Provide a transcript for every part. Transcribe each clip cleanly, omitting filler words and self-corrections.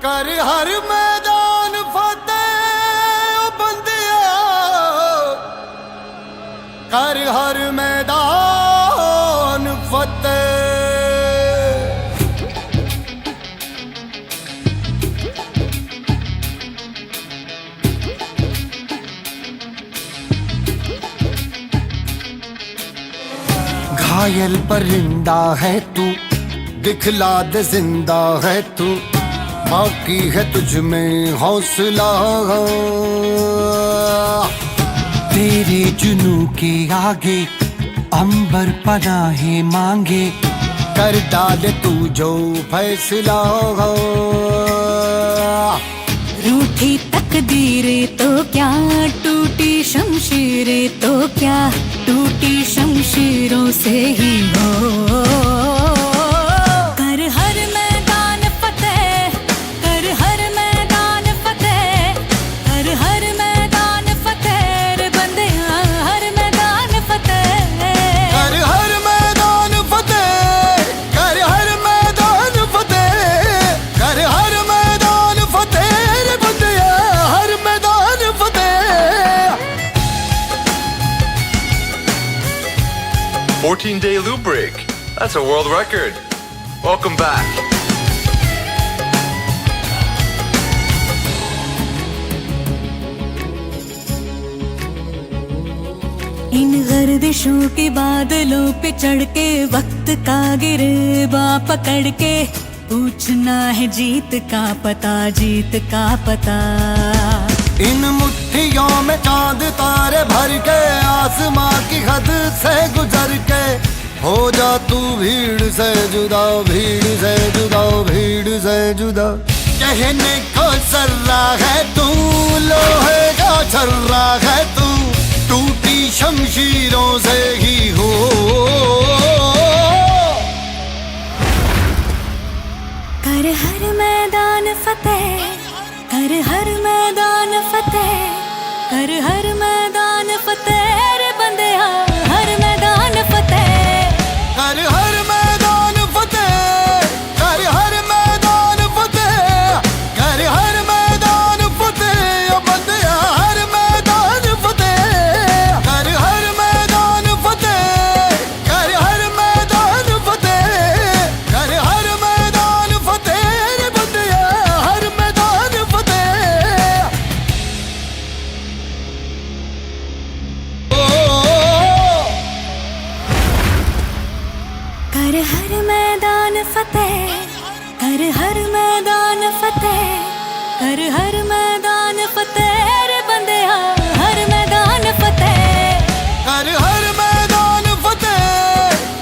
कर हर मैदान फतेह ओ बंदिया, कर हर मैदान फतेह। घायल परिंदा है तू, दिखला दे जिंदा है तू, बाकी है तुझ में हौसला। तेरे जुनू के आगे अंबर पनाहे मांगे, कर डाले तू जो फैसला। रूठी तकदीरें तो क्या, टूटी शमशीरें तो क्या, टूटी शमशीरों से ही हो। कर हर मैदान फतेह, कर हर मैदान फतेह, कर हर मैदान फतेह रे बंदिया, हर मैदान फतेह। कर हर मैदान फतेह, कर हर मैदान फतेह, कर हर मैदान फतेह रे बंदिया, हर मैदान फतेह। 14-day loop break. That's a world record. Welcome back. इन गर्दिशों के बादलों पे चढ़ के, वक्त का गिरेबा पकड़ के, पूछना है जीत का पता, जीत का पता। इन मुट्ठियों में चांद तारे भर के, आसमां की हद से गुजर के, हो जा तू भीड़ से जुदा, भीड़ से जुदा, भीड़ से जुदा। कहने को सर्रा है तू, लोहे का छर्रा है तू, टूटी शमशीरों से ही हो। कर हर मैदान फतेह, कर हर मैदान फतेह, कर हर मैदान फतेह रे बंदिया, हर मैदान फतेह। कर हर मैदान फतेह, कर हर मैदान फतेह, कर हर मैदान फतेह ओ बंदिया, हर मैदान फतेह। कर हर मैदान फतेह, कर हर मैदान फतेह, कर हर मैदान फतेह रे बंदिया, हर मैदान फतेह। कर हर मैदान फतेह, कर हर मैदान फतेह, कर हर मैदान फतेह रे बंदिया, हर मैदान फतेह। कर हर मैदान फतेह,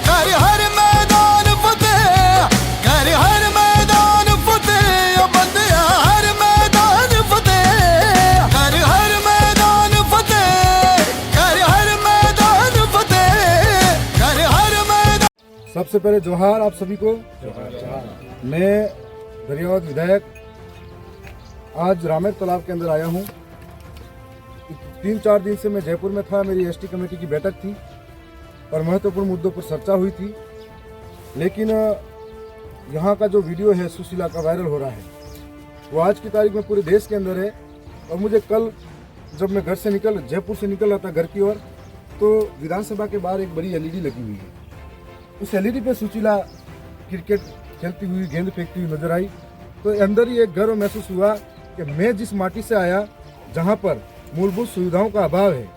कर हर मैदान फतेह, कर हर मैदान फतेह ओ बंदिया, हर मैदान फतेह। कर हर मैदान फतेह, कर हर मैदान फतेह, कर हर मैदान। सबसे पहले जोहार आप सभी को। मैं दरियावत विधायक आज रामेर तालाब के अंदर आया हूँ। 3-4 दिन से मैं जयपुर में था, मेरी एसटी कमेटी की बैठक थी और महत्वपूर्ण मुद्दों पर चर्चा हुई थी। लेकिन यहाँ का जो वीडियो है सुशीला का वायरल हो रहा है, वो आज की तारीख में पूरे देश के अंदर है। और मुझे कल जब मैं घर से जयपुर से निकल रहा था घर की ओर, तो विधानसभा के बाहर एक बड़ी एलईडी लगी हुई है। उस एलईडी पे सुशीला क्रिकेट खेलती हुई, गेंद फेंकती हुई नजर आई। तो अंदर ही एक गर्व महसूस हुआ कि मैं जिस माटी से आया, जहाँ पर मूलभूत सुविधाओं का अभाव है,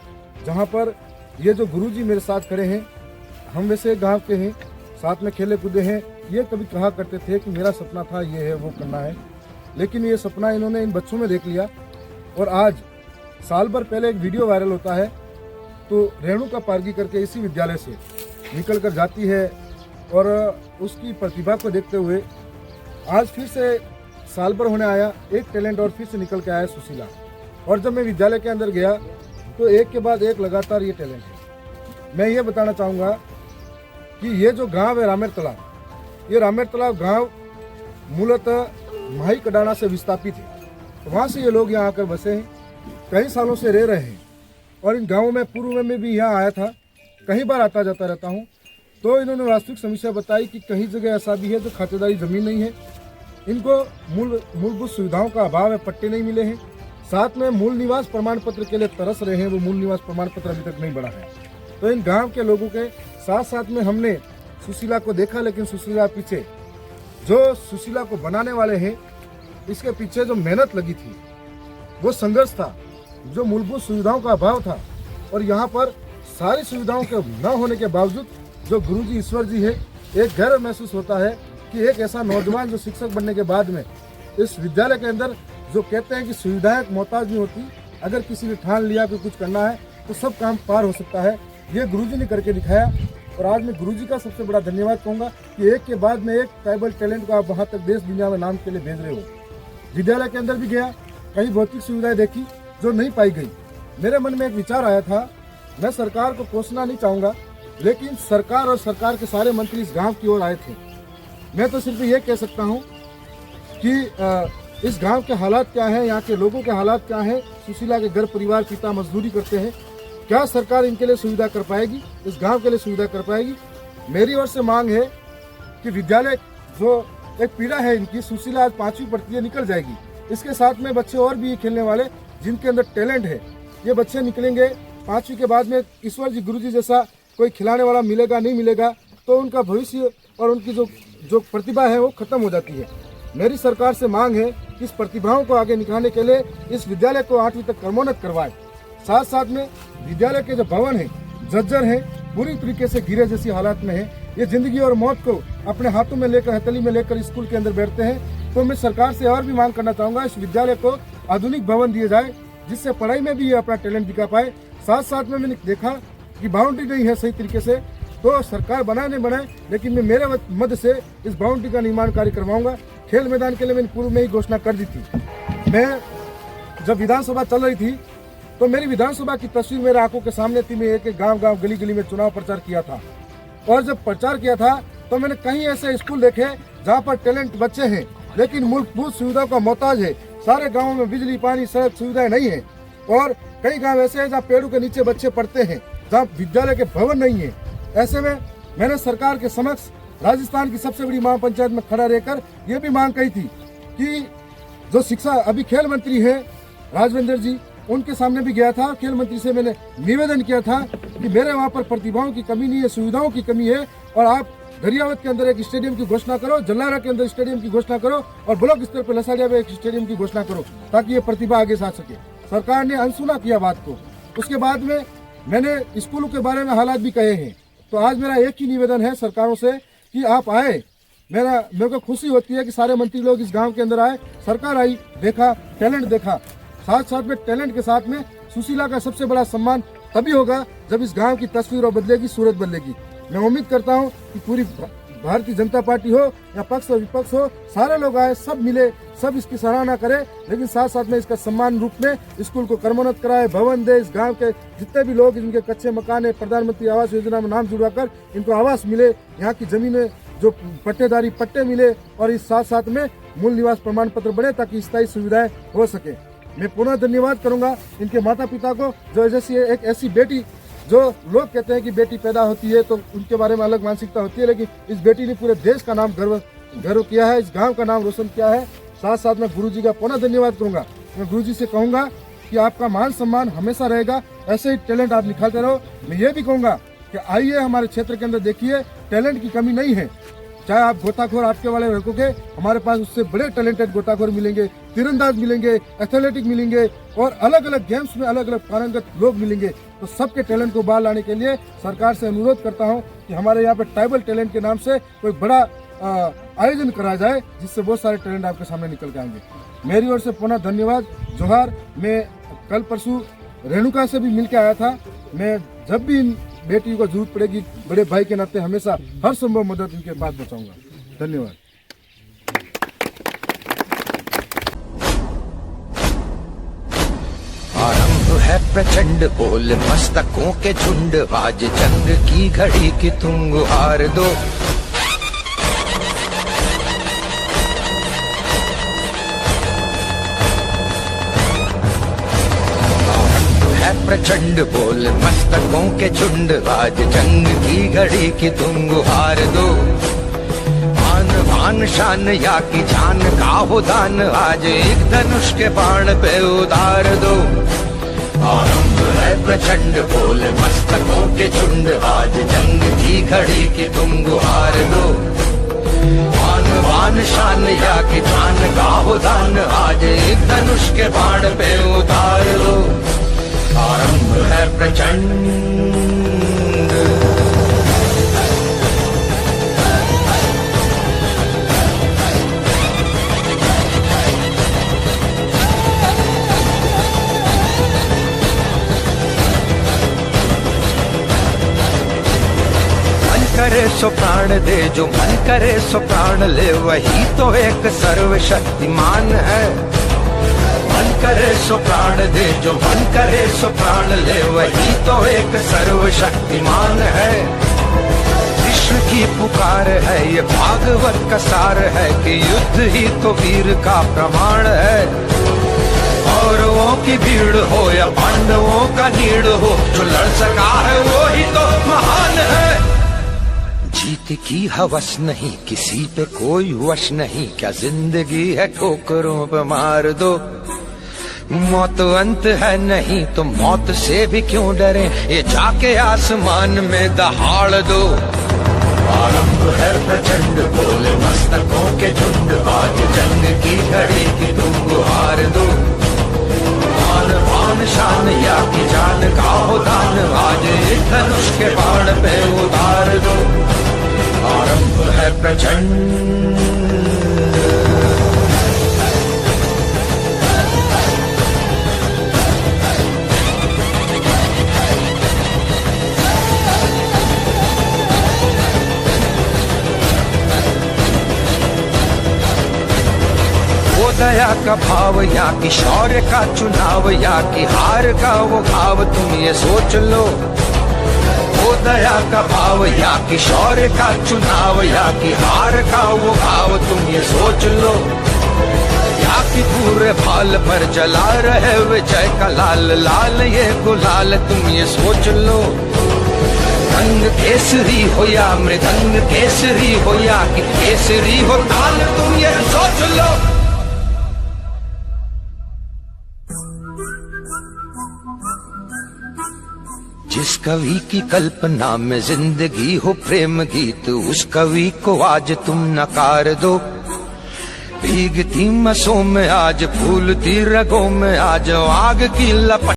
जहाँ पर ये जो गुरुजी मेरे साथ खड़े हैं, हम वैसे गांव के हैं, साथ में खेले कूदे हैं। ये कभी कहा करते थे कि मेरा सपना था ये है वो करना है, लेकिन ये सपना इन्होंने इन बच्चों में देख लिया। और आज साल भर पहले एक वीडियो वायरल होता है, तो रेणुका पारगी करके इसी विद्यालय से निकल कर जाती है और उसकी प्रतिभा को देखते हुए आज फिर से साल भर होने आया, एक टैलेंट और फिर से निकल के आया सुशीला। और जब मैं विद्यालय के अंदर गया तो एक के बाद एक लगातार ये टैलेंट है। मैं ये बताना चाहूँगा कि ये जो गांव है रामेर तालाब, ये रामेर तालाब गांव मूलतः माही कडाना से विस्थापित है। वहाँ से ये लोग यहाँ आकर बसे हैं, कई सालों से रह रहे हैं। और इन गाँवों में पूर्व में भी यहाँ आया था, कई बार आता जाता रहता हूँ। तो इन्होंने वास्तविक समस्या बताई कि कई जगह ऐसा भी है जो खातेदारी ज़मीन नहीं है, इनको मूलभूत सुविधाओं का अभाव है, पट्टे नहीं मिले हैं, साथ में मूल निवास प्रमाण पत्र के लिए तरस रहे हैं, वो मूल निवास प्रमाण पत्र अभी तक नहीं बढ़ा है। तो इन गांव के लोगों के साथ साथ में हमने सुशीला को देखा, लेकिन सुशीला पीछे जो सुशीला को बनाने वाले हैं, इसके पीछे जो मेहनत लगी थी, वो संघर्ष था, जो मूलभूत सुविधाओं का अभाव था। और यहाँ पर सारी सुविधाओं के न होने के बावजूद जो गुरुजी ईश्वर जी है, एक गर्व महसूस होता है कि एक ऐसा नौजवान जो शिक्षक बनने के बाद में इस विद्यालय के अंदर जो कहते हैं कि सुविधाएं मोहताज नहीं होती, अगर किसी ने ठान लिया कि कुछ करना है तो सब काम पार हो सकता है, ये गुरुजी ने करके दिखाया। और आज मैं गुरुजी का सबसे बड़ा धन्यवाद कहूँगा कि एक के बाद में एक ट्राइबल टैलेंट को आप वहाँ तक देश दुनिया में नाम के लिए भेज रहे हो। विद्यालय के अंदर भी गया, कई भौतिक सुविधाएं देखी जो नहीं पाई गई। मेरे मन में एक विचार आया था, मैं सरकार को कोसना नहीं चाहूँगा, लेकिन सरकार और सरकार के सारे मंत्री इस गाँव की ओर आए थे। मैं तो सिर्फ ये कह सकता हूँ कि इस गांव के हालात क्या हैं, यहाँ के लोगों के हालात क्या हैं। सुशीला के घर परिवार पिता मजदूरी करते हैं, क्या सरकार इनके लिए सुविधा कर पाएगी, इस गांव के लिए सुविधा कर पाएगी? मेरी ओर से मांग है कि विद्यालय जो एक पीढ़ा है इनकी, सुशीला आज 5वीं पढ़ती है, निकल जाएगी। इसके साथ में बच्चे और भी खेलने वाले जिनके अंदर टैलेंट है, ये बच्चे निकलेंगे। 5वीं के बाद में ईश्वर जी गुरु जी जैसा कोई खिलाने वाला मिलेगा नहीं मिलेगा तो उनका भविष्य और उनकी जो प्रतिभा है वो खत्म हो जाती है। मेरी सरकार से मांग है कि इस प्रतिभाओं को आगे निकालने के लिए इस विद्यालय को 8वीं तक क्रमोन्नत करवाए। साथ साथ में विद्यालय के जो भवन है जर्जर है, पूरी तरीके से गिरे जैसी हालात में है। ये जिंदगी और मौत को अपने हाथों में लेकर, हथेली में लेकर स्कूल के अंदर बैठते हैं। तो मैं सरकार से और भी मांग करना चाहूँगा, इस विद्यालय को आधुनिक भवन दिए जाए जिससे पढ़ाई में भी ये अपना टैलेंट दिखा पाए। साथ साथ में मैंने देखा कि बाउंड्री नहीं है सही तरीके से, तो सरकार बनाए नहीं बनाए, लेकिन मैं मेरे मद से इस बाउंड्री का निर्माण कार्य करवाऊंगा। खेल मैदान के लिए मैंने पूर्व में ही घोषणा कर दी थी। मैं जब विधानसभा चल रही थी तो मेरी विधानसभा की तस्वीर मेरे आंखों के सामने थी। मैं एक गांव गांव गली गली में चुनाव प्रचार किया था, और जब प्रचार किया था तो मैंने कहीं ऐसे स्कूल देखे जहाँ पर टैलेंट बच्चे हैं लेकिन मूलभूत सुविधाओं का मोहताज है। सारे गाँवों में बिजली पानी सड़क सुविधाएं नहीं है, और कई गाँव ऐसे हैं जहाँ पेड़ों के नीचे बच्चे पढ़ते हैं, जहाँ विद्यालय के भवन नहीं है। ऐसे में मैंने सरकार के समक्ष राजस्थान की सबसे बड़ी महापंचायत में खड़ा रहकर ये भी मांग कही थी कि जो शिक्षा अभी खेल मंत्री है राजवेंद्र जी, उनके सामने भी गया था। खेल मंत्री से मैंने निवेदन किया था कि मेरे वहाँ पर प्रतिभाओं की कमी नहीं है, सुविधाओं की कमी है, और आप दरियावत के अंदर एक स्टेडियम की घोषणा करो, जल्लारा के अंदर स्टेडियम की घोषणा करो, और ब्लॉक स्तर पर लसाड़िया में एक स्टेडियम की घोषणा करो, ताकि ये प्रतिभा आगे जा सके। सरकार ने अनसुना किया बात को। उसके बाद में मैंने स्कूलों के बारे में हालात भी कहे हैं। तो आज मेरा एक ही निवेदन है सरकारों से कि आप आए। मेरे को खुशी होती है कि सारे मंत्री लोग इस गांव के अंदर आए, सरकार आई, देखा, टैलेंट देखा। साथ साथ में टैलेंट के साथ में सुशीला का सबसे बड़ा सम्मान तभी होगा जब इस गांव की तस्वीर बदलेगी, सूरत बदलेगी। मैं उम्मीद करता हूं कि पूरी भारतीय जनता पार्टी हो या पक्ष और विपक्ष हो, सारे लोग आए, सब मिले, सब इसकी सराहना करें, लेकिन साथ साथ में इसका सम्मान रूप में स्कूल को क्रमोन्नत कराए, भवन दे। इस गांव के जितने भी लोग जिनके कच्चे मकान है, प्रधानमंत्री आवास योजना में नाम जुड़वाकर इनको आवास मिले, यहाँ की जमीनें जो पट्टेदारी पट्टे मिले, और इस साथ साथ में मूल निवास प्रमाण पत्र बने ताकि स्थायी सुविधाएं हो सके। मैं पुनः धन्यवाद करूंगा इनके माता पिता को, जो जैसी एक ऐसी बेटी, जो लोग कहते हैं कि बेटी पैदा होती है तो उनके बारे में अलग मानसिकता होती है, लेकिन इस बेटी ने पूरे देश का नाम गर्व किया है, इस गांव का नाम रोशन किया है। साथ साथ में गुरुजी का पुनः धन्यवाद करूंगा। मैं गुरुजी से कहूंगा कि आपका मान सम्मान हमेशा रहेगा, ऐसे ही टैलेंट आप निकालते रहो। मैं ये भी कहूंगा कि आइए हमारे क्षेत्र के अंदर देखिए, टैलेंट की कमी नहीं है। चाहे आप गोताखोर आपके वाले रखोगे, हमारे पास उससे बड़े टैलेंटेड गोताखोर मिलेंगे, तीरंदाज मिलेंगे, एथलेटिक मिलेंगे, और अलग अलग गेम्स में अलग अलग पारंगत लोग मिलेंगे। तो सबके टैलेंट को बाहर लाने के लिए सरकार से अनुरोध करता हूं कि हमारे यहाँ पे ट्राइबल टैलेंट के नाम से कोई बड़ा आयोजन कराया जाए, जिससे बहुत सारे टैलेंट आपके सामने निकल के आएंगे। मेरी ओर से पुनः धन्यवाद, जोहार। मैं कल परसों रेणुका से भी मिल के आया था। मैं जब भी इन बेटी को जरूरत पड़ेगी, बड़े भाई के नाते हमेशा हर संभव मदद इनके पास पहुंचाऊंगा। धन्यवाद। आरंभ है प्रचंड, बोल मस्तकों के झुंड, आज जंग की घड़ी की तुम गुहार दो। प्रचंड बोल मस्तकों के झुंड, आज जंग की घड़ी की तुम गुहार दो। आन मान शान या की जान का हो दान, आज एक धनुष के बाण पे उतार दो। आरंभ है प्रचंड बोल मस्तकों के झुंड, आज जंग की घड़ी की तुम गुहार दो। मान वान शान या की जान का हो दान, आज एक धनुष के बाण पे उतार दो। आरंभ है प्रचंड। करे सो प्राण दे, जो मन करे सो प्राण ले, वही तो एक सर्वशक्तिमान है। मन करे सो प्राण दे, जो मन करे सो प्राण ले, वही तो एक सर्वशक्तिमान है। कृष्ण की पुकार है, ये भागवत का सार है कि युद्ध ही तो वीर का प्रमाण है। कौरवों की भीड़ हो या पांडवों का नीड़ हो, जो लड़ सका है वो ही तो महान है। जीत की हवस नहीं, किसी पे कोई वश नहीं, क्या जिंदगी है ठोकरों पे मार दो। मौत अंत है नहीं तो मौत से भी क्यों डरे, ये जाके आसमान में दहाड़ दो। आरंभ है प्रचंड बोले मस्तकों के झुंड, आज जंग की घड़ी की तुम गुहार दो। मान वान शान या की जान का हो दान, आज एक धनुष के बाण पे उतार दो। आरंभ है प्रचंड। वो दया का भाव या कि शौर्य का चुनाव, या कि हार का वो भाव, तुम ये सोच लो। वो दया का भाव या कि शौर्य का चुनाव, या कि हार का वो भाव, तुम ये सोच लो। या कि पूरे भाल पर जला रहे विजय का लाल लाल ये गुलाल, तुम ये सोच लो। रंग केसरी हो या मृदंग केसरी हो, या कि केसरी हो ताल, तुम ये सोच लो। जिस कवि की कल्पना में जिंदगी हो प्रेम गीत, उस कवि को आज तुम नकार दो। भीगती मसों में आज फूलती रगों में आज आग की लपट